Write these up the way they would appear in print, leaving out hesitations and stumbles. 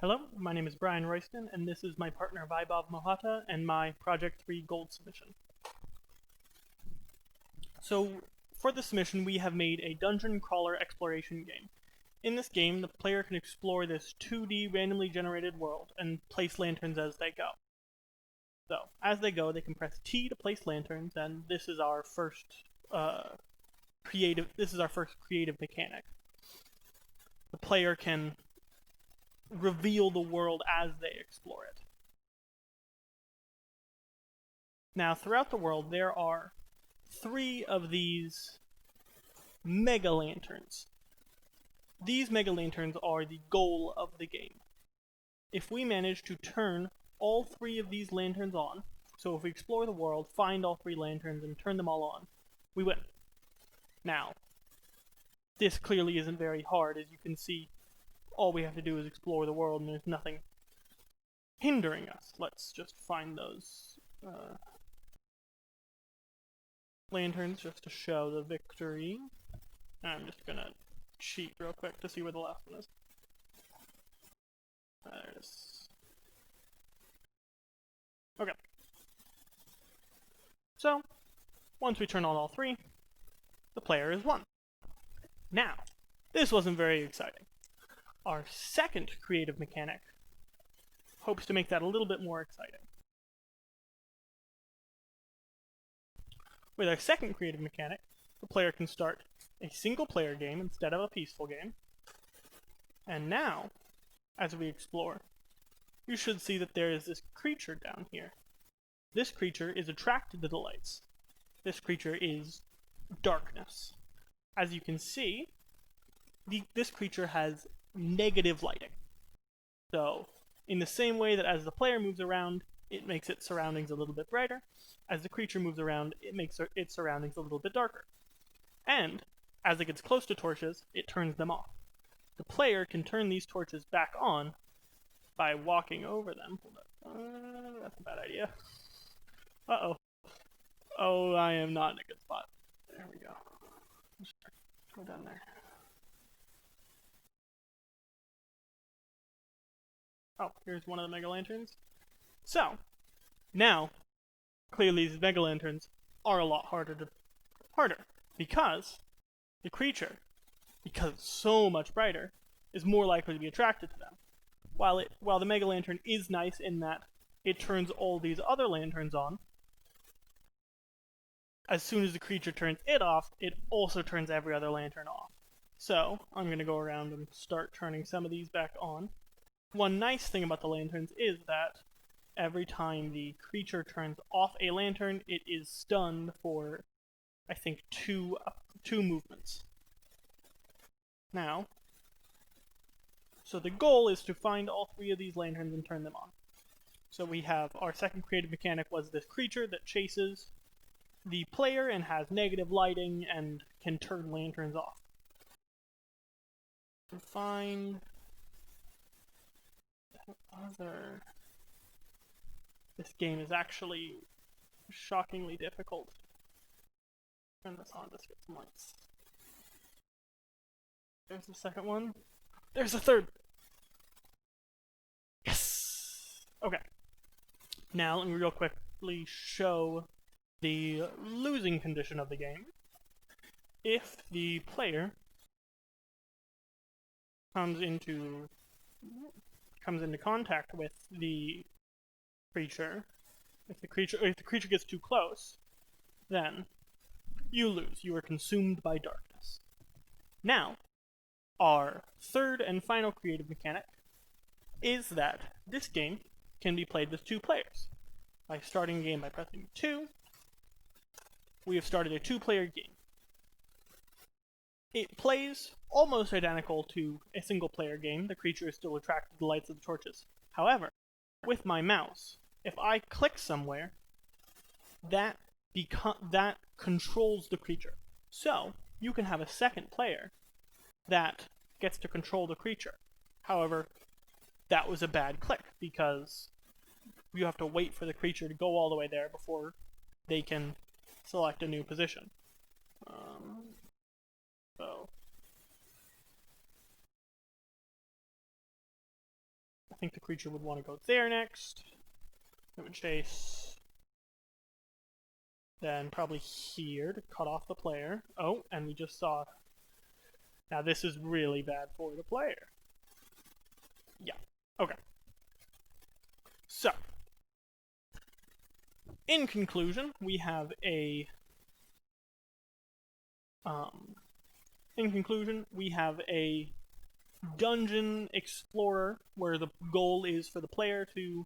Hello, my name is Brian Royston, and this is my partner Vaibhav Mohata and my Project 3 Gold submission. So, for this submission, we have made a dungeon crawler exploration game. In this game, the player can explore this 2D randomly generated world and place lanterns as they go. So, as they go, they can press T to place lanterns, and this is our first creative mechanic. The player can reveal the world as they explore it. Now, throughout the world, there are 3 of these mega lanterns. These mega lanterns are the goal of the game. If we manage to turn all 3 of these lanterns on, so if we explore the world, find all 3 lanterns, and turn them all on, we win. Now, this clearly isn't very hard. As you can see, all we have to do is explore the world, and there's nothing hindering us. Let's just find those lanterns just to show the victory. I'm just gonna cheat real quick to see where the last one is. There it is. Okay. So, once we turn on all 3, the player is won. Now, this wasn't very exciting. Our second creative mechanic hopes to make that a little bit more exciting. With our second creative mechanic, the player can start a single-player game instead of a peaceful game. And now, as we explore, you should see that there is this creature down here. This creature is attracted to the lights. This creature is darkness. As you can see, this creature has negative lighting. So, in the same way that as the player moves around, it makes its surroundings a little bit brighter, as the creature moves around, it makes its surroundings a little bit darker. And, as it gets close to torches, it turns them off. The player can turn these torches back on by walking over them. That's a bad idea. Uh-oh. Oh, I am not in a good spot. There we go. Let's go down there. Oh, here's one of the mega lanterns. So, now, clearly these mega lanterns are a lot harder because the creature, because it's so much brighter, is more likely to be attracted to them. While the mega lantern is nice in that it turns all these other lanterns on, as soon as the creature turns it off, it also turns every other lantern off. So, I'm going to go around and start turning some of these back on. One nice thing about the lanterns is that every time the creature turns off a lantern, it is stunned for, I think, two movements. Now, so the goal is to find all 3 of these lanterns and turn them on. So we have our second creative mechanic was this creature that chases the player and has negative lighting and can turn lanterns off. To find other... This game is actually shockingly difficult. Turn this on, just get some lights. There's the second one. There's the third! Yes! Okay. Now, let me real quickly show the losing condition of the game. If the player comes into contact with the creature, if the creature gets too close, then you lose. You are consumed by darkness. Now, our third and final creative mechanic is that this game can be played with 2 players. By starting the game by pressing 2, we have started a 2-player game. It plays almost identical to a single-player game. The creature is still attracted to the lights of the torches. However, with my mouse, if I click somewhere, that controls the creature. So, you can have a second player that gets to control the creature. However, that was a bad click, because you have to wait for the creature to go all the way there before they can select a new position. So think the creature would want to go there next. It would chase. Then probably here to cut off the player. Oh, and we just saw. Now this is really bad for the player. Yeah. Okay. So, in conclusion, we have a dungeon explorer where the goal is for the player to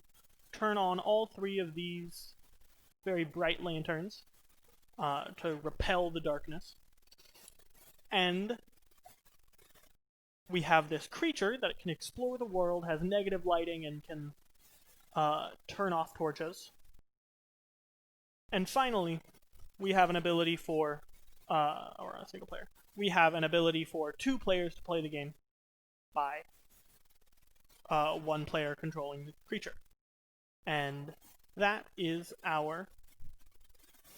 turn on all three of these very bright lanterns to repel the darkness. And we have this creature that can explore the world, has negative lighting, and can turn off torches. And finally, we have an ability for, or a single player, we have an ability for 2 players to play the game by 1 player controlling the creature. And that is our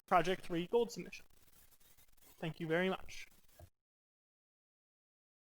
Project 3 gold submission. Thank you very much.